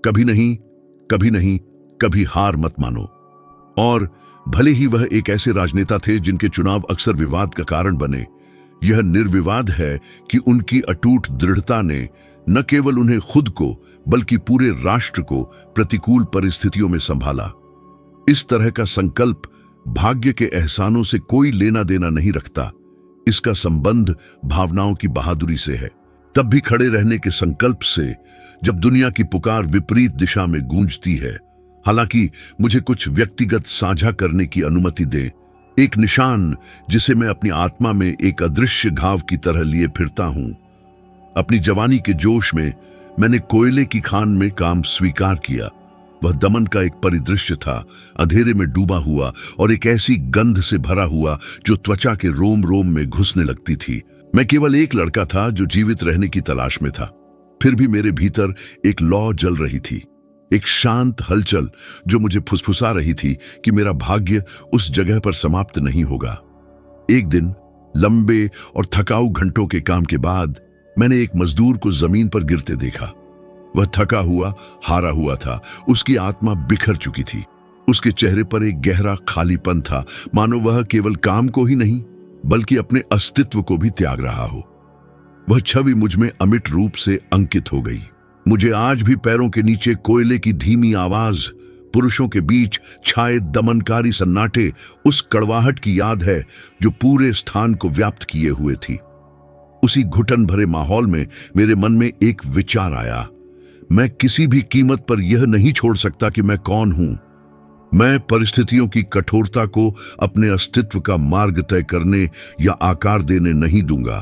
कभी नहीं, कभी नहीं, कभी हार मत मानो। और भले ही वह एक ऐसे राजनेता थे जिनके चुनाव अक्सर विवाद का कारण बने, यह निर्विवाद है कि उनकी अटूट दृढ़ता ने न केवल उन्हें खुद को बल्कि पूरे राष्ट्र को प्रतिकूल परिस्थितियों में संभाला। इस तरह का संकल्प भाग्य के एहसानों से कोई लेना देना नहीं रखता, इसका संबंध भावनाओं की बहादुरी से है। तब भी खड़े रहने के संकल्प से, जब दुनिया की पुकार विपरीत दिशा में गूंजती है। हालांकि मुझे कुछ व्यक्तिगत साझा करने की अनुमति दें, एक निशान जिसे मैं अपनी आत्मा में एक अदृश्य घाव की तरह लिए फिरता हूं। अपनी जवानी के जोश में मैंने कोयले की खान में काम स्वीकार किया। वह दमन का एक परिदृश्य था, अंधेरे में डूबा हुआ और एक ऐसी गंध से भरा हुआ जो त्वचा के रोम रोम में घुसने लगती थी। मैं केवल एक लड़का था जो जीवित रहने की तलाश में था, फिर भी मेरे भीतर एक लौ जल रही थी, एक शांत हलचल जो मुझे फुसफुसा रही थी कि मेरा भाग्य उस जगह पर समाप्त नहीं होगा। एक दिन लंबे और थकाऊ घंटों के काम के बाद मैंने एक मजदूर को जमीन पर गिरते देखा। वह थका हुआ, हारा हुआ था, उसकी आत्मा बिखर चुकी थी। उसके चेहरे पर एक गहरा खालीपन था, मानो वह केवल काम को ही नहीं बल्कि अपने अस्तित्व को भी त्याग रहा हो। वह छवि मुझ में अमिट रूप से अंकित हो गई। मुझे आज भी पैरों के नीचे कोयले की धीमी आवाज, पुरुषों के बीच छाए दमनकारी सन्नाटे, उस कड़वाहट की याद है जो पूरे स्थान को व्याप्त किए हुए थी। उसी घुटन भरे माहौल में मेरे मन में एक विचार आया, मैं किसी भी कीमत पर यह नहीं छोड़ सकता कि मैं कौन हूं। मैं परिस्थितियों की कठोरता को अपने अस्तित्व का मार्ग तय करने या आकार देने नहीं दूंगा।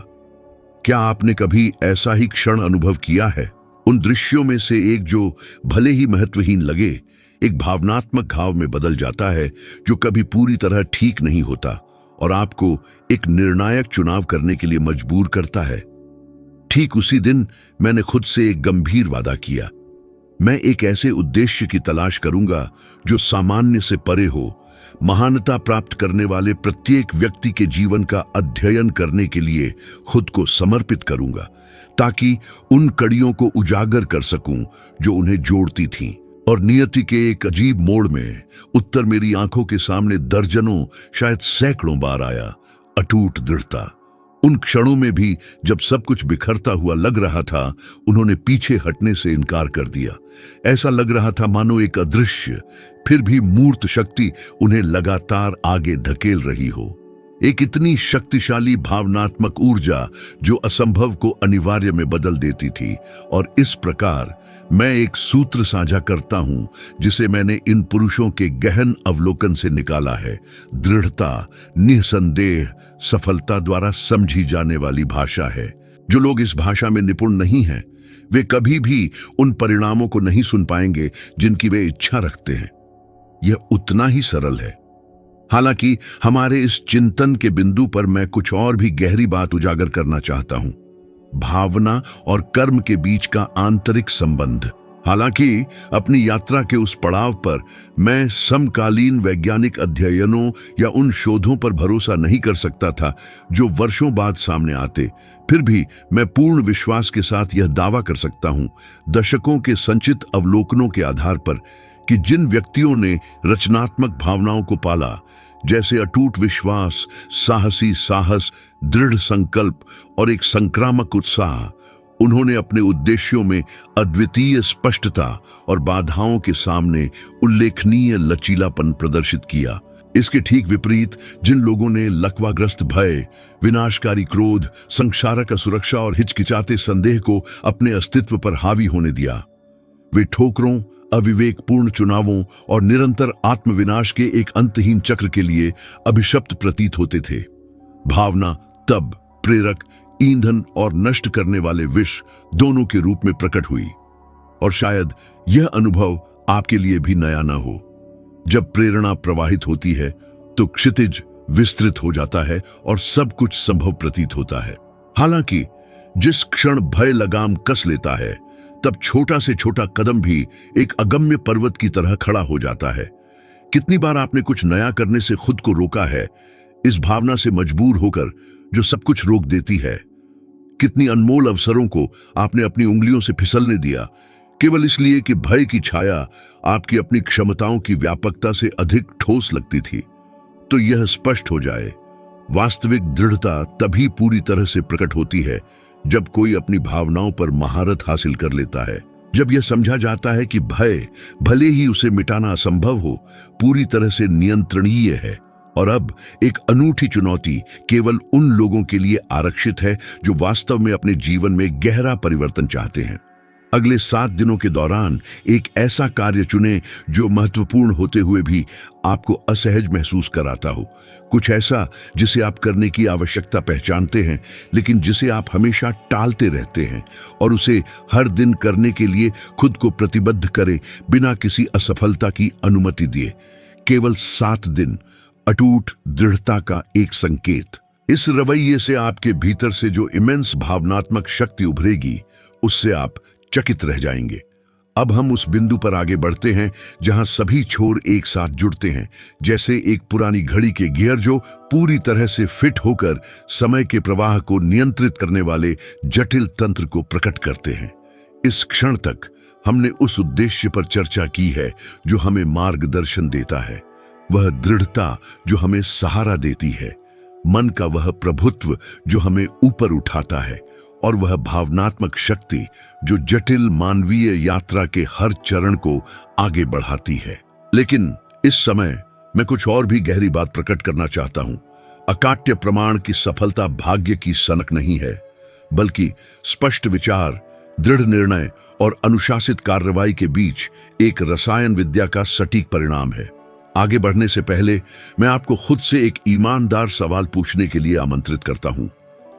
क्या आपने कभी ऐसा ही क्षण अनुभव किया है? उन दृश्यों में से एक जो भले ही महत्वहीन लगे, एक भावनात्मक घाव में बदल जाता है जो कभी पूरी तरह ठीक नहीं होता और आपको एक निर्णायक चुनाव करने के लिए मजबूर करता है। ठीक उसी दिन मैंने खुद से एक गंभीर वादा किया। मैं एक ऐसे उद्देश्य की तलाश करूंगा जो सामान्य से परे हो, महानता प्राप्त करने वाले प्रत्येक व्यक्ति के जीवन का अध्ययन करने के लिए खुद को समर्पित करूंगा, ताकि उन कड़ियों को उजागर कर सकूं जो उन्हें जोड़ती थीं। और नियति के एक अजीब मोड़ में उत्तर मेरी आंखों के सामने दर्जनों, शायद सैकड़ों बार आया। अटूट दृढ़ता। उन क्षणों में भी जब सब कुछ बिखरता हुआ लग रहा था, उन्होंने पीछे हटने से इनकार कर दिया। ऐसा लग रहा था मानो एक अदृश्य फिर भी मूर्त शक्ति उन्हें लगातार आगे धकेल रही हो। एक इतनी शक्तिशाली भावनात्मक ऊर्जा जो असंभव को अनिवार्य में बदल देती थी। और इस प्रकार मैं एक सूत्र साझा करता हूं जिसे मैंने इन पुरुषों के गहन अवलोकन से निकाला है। दृढ़ता निसंदेह सफलता द्वारा समझी जाने वाली भाषा है। जो लोग इस भाषा में निपुण नहीं हैं, वे कभी भी उन परिणामों को नहीं सुन पाएंगे जिनकी वे इच्छा रखते हैं। यह उतना ही सरल है। हालांकि हमारे इस चिंतन के बिंदु पर मैं कुछ और भी गहरी बात उजागर करना चाहता हूं, भावना और कर्म के बीच का आंतरिक संबंध। हालांकि अपनी यात्रा के उस पड़ाव पर मैं समकालीन वैज्ञानिक अध्ययनों या उन शोधों पर भरोसा नहीं कर सकता था जो वर्षों बाद सामने आते, फिर भी मैं पूर्ण विश्वास के साथ यह दावा कर सकता हूं, दशकों के संचित अवलोकनों के आधार पर, कि जिन व्यक्तियों ने रचनात्मक भावनाओं को पाला, जैसे अटूट विश्वास, साहसी साहस, दृढ़ संकल्प और एक संक्रामक उत्साह, उन्होंने अपने उद्देश्यों में अद्वितीय स्पष्टता और बाधाओं के सामने उल्लेखनीय लचीलापन प्रदर्शित किया। इसके ठीक विपरीत जिन लोगों ने लकवाग्रस्त भय, विनाशकारी क्रोध, संक्षारक असुरक्षा और हिचकिचाते संदेह को अपने अस्तित्व पर हावी होने दिया, वे ठोकरों, अविवेकपूर्ण चुनावों और निरंतर आत्मविनाश के एक अंतहीन चक्र के लिए अभिशप्त प्रतीत होते थे। भावना तब प्रेरक, ईंधन और नष्ट करने वाले विष दोनों के रूप में प्रकट हुई। और शायद यह अनुभव आपके लिए भी नया न हो। जब प्रेरणा प्रवाहित होती है तो क्षितिज विस्तृत हो जाता है और सब कुछ संभव प्रतीत होता है। हालांकि जिस क्षण भय लगाम कस लेता है, तब छोटा से छोटा कदम भी एक अगम्य पर्वत की तरह खड़ा हो जाता है। कितनी बार आपने कुछ नया करने से खुद को रोका है, इस भावना से मजबूर होकर जो सब कुछ रोक देती है। कितनी अनमोल अवसरों को आपने अपनी उंगलियों से फिसलने दिया, केवल इसलिए कि भय की छाया आपकी अपनी क्षमताओं की व्यापकता से अधिक ठोस लगती थी। तो यह स्पष्ट हो जाए, वास्तविक दृढ़ता तभी पूरी तरह से प्रकट होती है जब कोई अपनी भावनाओं पर महारत हासिल कर लेता है, जब यह समझा जाता है कि भय भले ही उसे मिटाना असंभव हो, पूरी तरह से नियंत्रणीय है। और अब एक अनूठी चुनौती केवल उन लोगों के लिए आरक्षित है जो वास्तव में अपने जीवन में गहरा परिवर्तन चाहते हैं। अगले 7 दिनों के दौरान एक ऐसा कार्य चुनें जो महत्वपूर्ण होते हुए भी आपको असहज महसूस कराता हो। कुछ ऐसा जिसे आप करने की आवश्यकता पहचानते हैं, लेकिन जिसे आप हमेशा टालते रहते हैं, और उसे हर दिन करने के लिए खुद को प्रतिबद्ध करें बिना किसी असफलता की अनुमति दिए। केवल 7 दिन, अटूट दृढ़ता का एक संकेत। इस रवैये से आपके भीतर से जो इमेंस भावनात्मक शक्ति उभरेगी, उससे आप चकित रह जाएंगे। अब हम उस बिंदु पर आगे बढ़ते हैं जहां सभी छोर एक साथ जुड़ते हैं, जैसे एक पुरानी घड़ी के गियर जो पूरी तरह से फिट होकर समय के प्रवाह को नियंत्रित करने वाले जटिल तंत्र को प्रकट करते हैं। इस क्षण तक हमने उस उद्देश्य पर चर्चा की है जो हमें मार्गदर्शन देता है, वह दृढ़ता जो हमें सहारा देती है, मन का वह प्रभुत्व जो हमें ऊपर उठाता है, और वह भावनात्मक शक्ति जो जटिल मानवीय यात्रा के हर चरण को आगे बढ़ाती है। लेकिन इस समय मैं कुछ और भी गहरी बात प्रकट करना चाहता हूं। अकाट्य प्रमाण की सफलता भाग्य की सनक नहीं है, बल्कि स्पष्ट विचार, दृढ़ निर्णय और अनुशासित कार्रवाई के बीच एक रसायन विद्या का सटीक परिणाम है। आगे बढ़ने से पहले मैं आपको खुद से एक ईमानदार सवाल पूछने के लिए आमंत्रित करता हूं।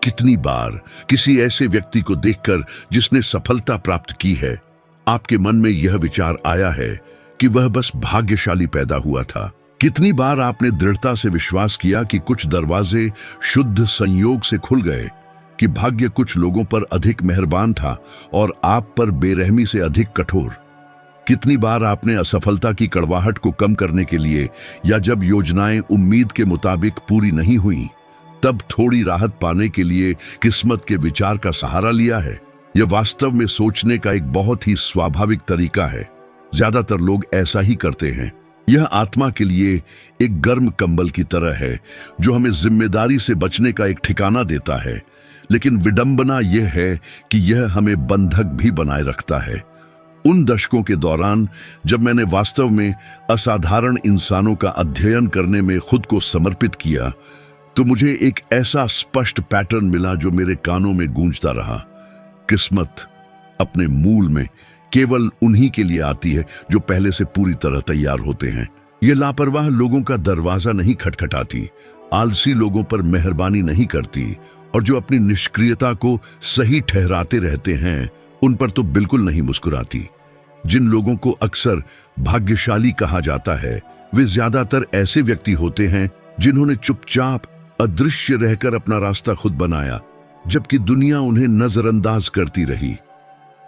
कितनी बार किसी ऐसे व्यक्ति को देखकर जिसने सफलता प्राप्त की है, आपके मन में यह विचार आया है कि वह बस भाग्यशाली पैदा हुआ था? कितनी बार आपने दृढ़ता से विश्वास किया कि कुछ दरवाजे शुद्ध संयोग से खुल गए, कि भाग्य कुछ लोगों पर अधिक मेहरबान था और आप पर बेरहमी से अधिक कठोर? कितनी बार आपने असफलता की कड़वाहट को कम करने के लिए, या जब योजनाएं उम्मीद के मुताबिक पूरी नहीं हुई, तब थोड़ी राहत पाने के लिए किस्मत के विचार का सहारा लिया है? यह वास्तव में सोचने का एक बहुत ही स्वाभाविक तरीका है। ज्यादातर लोग ऐसा ही करते हैं। यह आत्मा के लिए एक गर्म कंबल की तरह है जो हमें जिम्मेदारी से बचने का एक ठिकाना देता है, लेकिन विडंबना यह है कि यह हमें बंधक भी बनाए रखता है। उन दशकों के दौरान जब मैंने वास्तव में असाधारण इंसानों का अध्ययन करने में खुद को समर्पित किया, तो मुझे एक ऐसा स्पष्ट पैटर्न मिला जो मेरे कानों में गूंजता रहा। किस्मत अपने मूल में केवल उन्हीं के लिए आती है जो पहले से पूरी तरह तैयार होते हैं। ये लापरवाह लोगों का दरवाजा नहीं खटखटाती, आलसी लोगों पर मेहरबानी नहीं करती, और जो अपनी निष्क्रियता को सही ठहराते रहते हैं उन पर तो बिल्कुल नहीं मुस्कुराती। जिन लोगों को अक्सर भाग्यशाली कहा जाता है, वे ज्यादातर ऐसे व्यक्ति होते हैं जिन्होंने चुपचाप अदृश्य रहकर अपना रास्ता खुद बनाया, जबकि दुनिया उन्हें नजरअंदाज करती रही।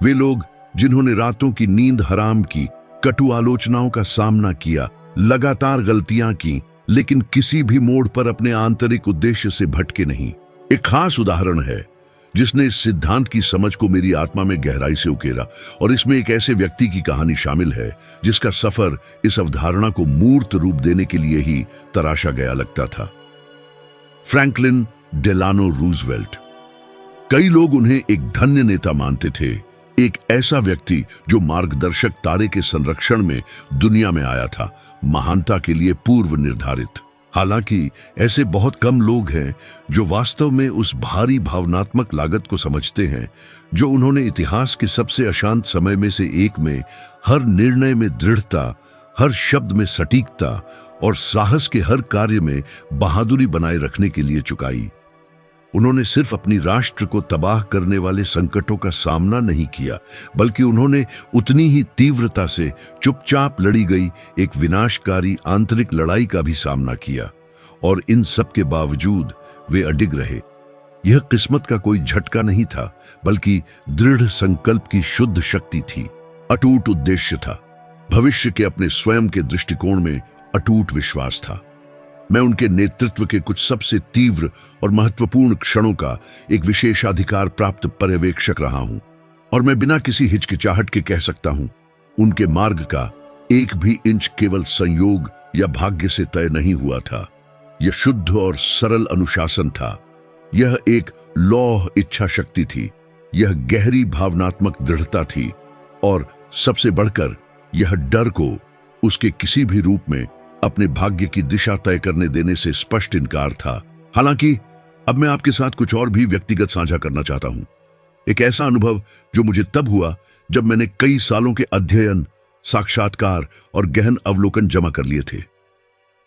वे लोग जिन्होंने रातों की नींद हराम की, कटु आलोचनाओं का सामना किया, लगातार गलतियां की, लेकिन किसी भी मोड़ पर अपने आंतरिक उद्देश्य से भटके नहीं। एक खास उदाहरण है जिसने इस सिद्धांत की समझ को मेरी आत्मा में गहराई से उकेरा, और इसमें एक ऐसे व्यक्ति की कहानी शामिल है जिसका सफर इस अवधारणा को मूर्त रूप देने के लिए ही तराशा गया लगता था। Franklin Delano Roosevelt. कई लोग उन्हें एक धन्य नेता मानते थे, एक ऐसा व्यक्ति जो मार्गदर्शक तारे के संरक्षण में दुनिया में आया था, महानता के लिए पूर्व निर्धारित। हालांकि ऐसे बहुत कम लोग हैं जो वास्तव में उस भारी भावनात्मक लागत को समझते हैं जो उन्होंने इतिहास के सबसे अशांत समय में से एक में हर निर्णय में दृढ़ता, हर शब्द में सटीकता और साहस के हर कार्य में बहादुरी बनाए रखने के लिए चुकाई। उन्होंने सिर्फ अपनी राष्ट्र को तबाह करने वाले संकटों का सामना नहीं किया, बल्कि उन्होंने उतनी ही तीव्रता से चुपचाप लड़ी गई एक विनाशकारी आंतरिक लड़ाई का भी सामना किया, और इन सब के बावजूद वे अडिग रहे। यह किस्मत का कोई झटका नहीं था, बल्कि दृढ़ संकल्प की शुद्ध शक्ति थी। अटूट उद्देश्य था, भविष्य के अपने स्वयं के दृष्टिकोण में अटूट विश्वास था। मैं उनके नेतृत्व के कुछ सबसे तीव्र और महत्वपूर्ण क्षणों का एक विशेषाधिकार प्राप्त पर्यवेक्षक रहा हूं, और मैं बिना किसी हिचकिचाहट के कह सकता हूं, उनके मार्ग का एक भी इंच केवल संयोग या भाग्य से तय नहीं हुआ था। यह शुद्ध और सरल अनुशासन था, यह एक लौह इच्छा शक्ति थी, यह गहरी भावनात्मक दृढ़ता थी, और सबसे बढ़कर यह डर को उसके किसी भी रूप में अपने भाग्य की दिशा तय करने देने से स्पष्ट इनकार था। हालांकि अब मैं आपके साथ कुछ और भी व्यक्तिगत साझा करना चाहता हूं। एक ऐसा अनुभव जो मुझे तब हुआ जब मैंने कई सालों के अध्ययन, साक्षात्कार और गहन अवलोकन जमा कर लिए थे।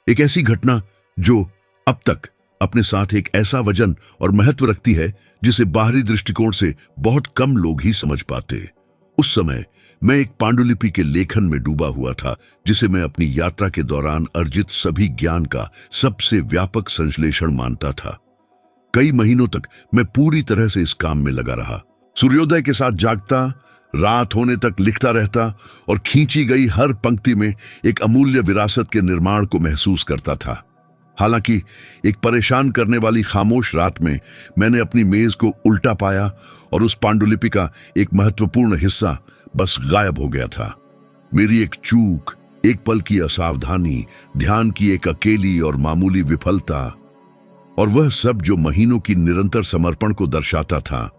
एक ऐसी घटना जो अब तक अपने साथ एक ऐसा वजन और महत्व रखती है जिसे बाहरी दृष्टिकोण से बहुत कम लोग ही समझ पाते। उस समय मैं एक पांडुलिपि के लेखन में डूबा हुआ था, जिसे मैं अपनी यात्रा के दौरान अर्जित सभी ज्ञान का सबसे व्यापक संश्लेषण मानता था। कई महीनों तक मैं पूरी तरह से इस काम में लगा रहा। सूर्योदय के साथ जागता, रात होने तक लिखता रहता और खींची गई हर पंक्ति में एक अमूल्य विरासत के निर्माण को महसूस करता था। हालांकि एक परेशान करने वाली खामोश रात में मैंने अपनी मेज को उल्टा पाया और उस पांडुलिपि का एक महत्वपूर्ण हिस्सा बस गायब हो गया था। मेरी एक चूक, एक पल की असावधानी, ध्यान की एक अकेली और मामूली विफलता, और वह सब जो महीनों की निरंतर समर्पण को दर्शाता था,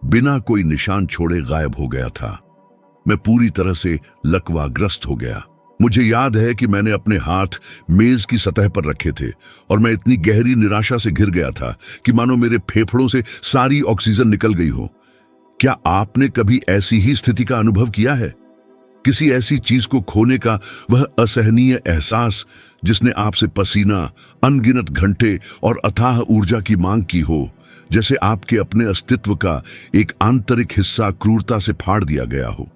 बिना कोई निशान छोड़े गायब हो गया था। मैं पूरी तरह से लकवाग्रस्त हो गया। मुझे याद है कि मैंने अपने हाथ मेज की सतह पर रखे थे और मैं इतनी गहरी निराशा से घिर गया था कि मानो मेरे फेफड़ों से सारी ऑक्सीजन निकल गई हो। क्या आपने कभी ऐसी ही स्थिति का अनुभव किया है? किसी ऐसी चीज को खोने का वह असहनीय एहसास जिसने आपसे पसीना, अनगिनत घंटे और अथाह ऊर्जा की मांग की हो, जैसे आपके अपने अस्तित्व का एक आंतरिक हिस्सा क्रूरता से फाड़ दिया गया हो।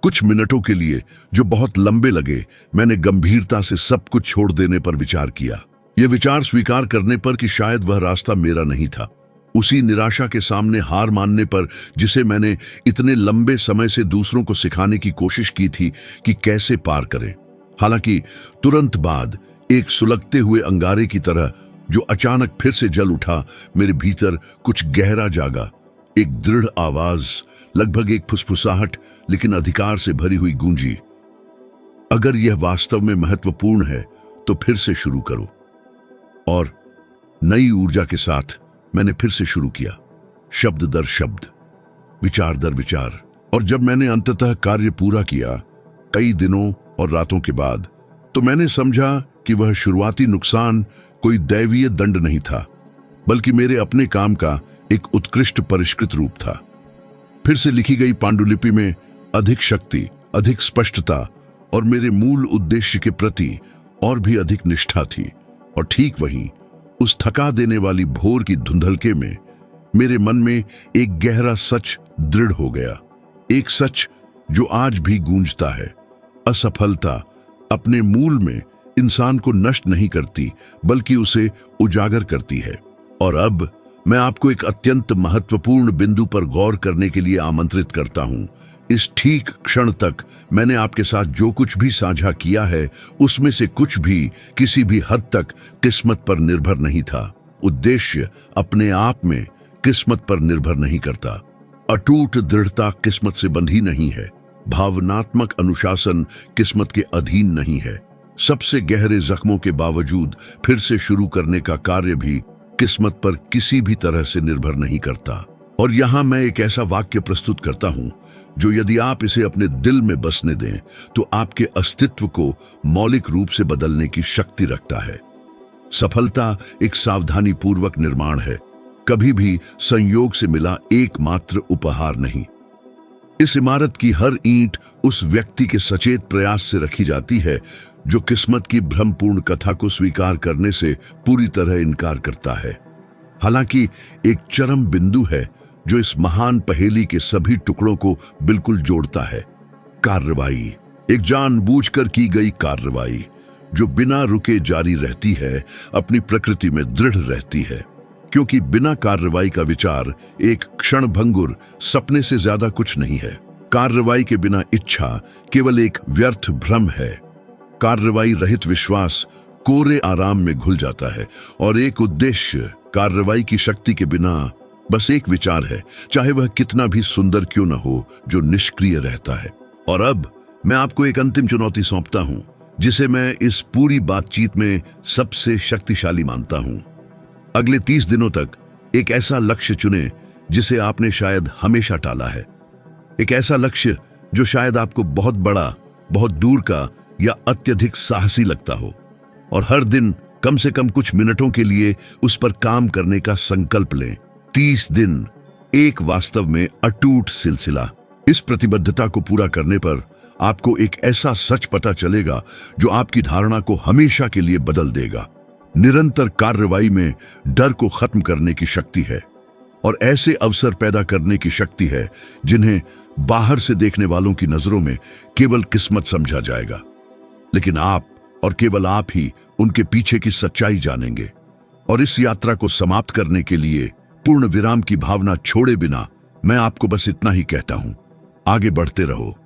कुछ मिनटों के लिए, जो बहुत लंबे लगे, मैंने गंभीरता से सब कुछ छोड़ देने पर विचार किया। यह विचार स्वीकार करने पर कि शायद वह रास्ता मेरा नहीं था। उसी निराशा के सामने हार मानने पर जिसे मैंने इतने लंबे समय से दूसरों को सिखाने की कोशिश की थी कि कैसे पार करें। हालांकि तुरंत बाद एक सुलगते हुए अंगारे की तरह जो अचानक फिर से जल उठा, मेरे भीतर कुछ गहरा जागा। एक दृढ़ आवाज, लगभग एक फुसफुसाहट, लेकिन अधिकार से भरी हुई गूंजी। अगर यह वास्तव में महत्वपूर्ण है तो फिर से शुरू करो। और नई ऊर्जा के साथ मैंने फिर से शुरू किया, शब्द दर शब्द, विचार दर विचार। और जब मैंने अंततः कार्य पूरा किया, कई दिनों और रातों के बाद, तो मैंने समझा कि वह शुरुआती नुकसान कोई दैवीय दंड नहीं था, बल्कि मेरे अपने काम का एक उत्कृष्ट परिष्कृत रूप था। फिर से लिखी गई पांडुलिपि में अधिक शक्ति, अधिक स्पष्टता और मेरे मूल उद्देश्य के प्रति और भी अधिक निष्ठा थी। और ठीक वहीं उस थका देने वाली भोर की धुंधलके में मेरे मन में एक गहरा सच दृढ़ हो गया। एक सच जो आज भी गूंजता है। असफलता अपने मूल में इंसान को नष्ट नहीं करती, बल्कि उसे उजागर करती है। और अब मैं आपको एक अत्यंत महत्वपूर्ण बिंदु पर गौर करने के लिए आमंत्रित करता हूं। इस ठीक क्षण तक मैंने आपके साथ जो कुछ भी साझा किया है, उसमें से कुछ भी किसी भी हद तक किस्मत पर निर्भर नहीं था। उद्देश्य अपने आप में किस्मत पर निर्भर नहीं करता। अटूट दृढ़ता किस्मत से बंधी नहीं है। भावनात्मक अनुशासन किस्मत के अधीन नहीं है। सबसे गहरे जख्मों के बावजूद फिर से शुरू करने का कार्य भी किस्मत पर किसी भी तरह से निर्भर नहीं करता। और यहां मैं एक ऐसा वाक्य प्रस्तुत करता हूं जो यदि आप इसे अपने दिल में बसने दें तो आपके अस्तित्व को मौलिक रूप से बदलने की शक्ति रखता है। सफलता एक सावधानी पूर्वक निर्माण है, कभी भी संयोग से मिला एकमात्र उपहार नहीं। इस इमारत की हर ईंट उस व्यक्ति के सचेत प्रयास से रखी जाती है जो किस्मत की भ्रमपूर्ण कथा को स्वीकार करने से पूरी तरह इनकार करता है। हालांकि एक चरम बिंदु है जो इस महान पहेली के सभी टुकड़ों को बिल्कुल जोड़ता है। कार्रवाई, एक जानबूझकर की गई कार्रवाई जो बिना रुके जारी रहती है, अपनी प्रकृति में दृढ़ रहती है, क्योंकि बिना कार्रवाई का विचार एक क्षणभंगुर सपने से ज्यादा कुछ नहीं है। कार्रवाई के बिना इच्छा केवल एक व्यर्थ भ्रम है। कार्रवाई रहित विश्वास कोरे आराम में घुल जाता है, और एक उद्देश्य कार्रवाई की शक्ति के बिना बस एक विचार है, चाहे वह कितना भी सुंदर क्यों न हो, जो निष्क्रिय रहता है। और अब मैं आपको एक अंतिम चुनौती सौंपता हूं, जिसे मैं इस पूरी बातचीत में सबसे शक्तिशाली मानता हूं। अगले 30 दिनों तक एक ऐसा लक्ष्य चुनें जिसे आपने शायद हमेशा टाला है। एक ऐसा लक्ष्य जो शायद आपको बहुत बड़ा, बहुत दूर का या अत्यधिक साहसी लगता हो। और हर दिन कम से कम कुछ मिनटों के लिए उस पर काम करने का संकल्प लें। 30 दिन, एक वास्तव में अटूट सिलसिला। इस प्रतिबद्धता को पूरा करने पर आपको एक ऐसा सच पता चलेगा जो आपकी धारणा को हमेशा के लिए बदल देगा। निरंतर कार्रवाई में डर को खत्म करने की शक्ति है और ऐसे अवसर पैदा करने की शक्ति है जिन्हें बाहर से देखने वालों की नजरों में केवल किस्मत समझा जाएगा, लेकिन आप और केवल आप ही उनके पीछे की सच्चाई जानेंगे। और इस यात्रा को समाप्त करने के लिए पूर्ण विराम की भावना छोड़े बिना मैं आपको बस इतना ही कहता हूं, आगे बढ़ते रहो,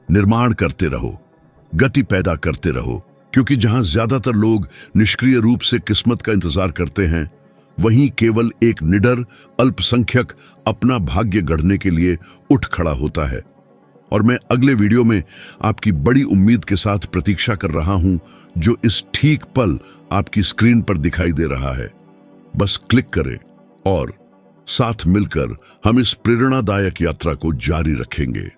निर्माण करते रहो, गति पैदा करते रहो, क्योंकि जहां ज्यादातर लोग निष्क्रिय रूप से किस्मत का इंतजार करते हैं, वहीं केवल एक निडर अल्पसंख्यक अपना भाग्य गढ़ने के लिए उठ खड़ा होता है। और मैं अगले वीडियो में आपकी बड़ी उम्मीद के साथ प्रतीक्षा कर रहा हूं, जो इस ठीक पल आपकी स्क्रीन पर दिखाई दे रहा है। बस क्लिक करें और साथ मिलकर हम इस प्रेरणादायक यात्रा को जारी रखेंगे।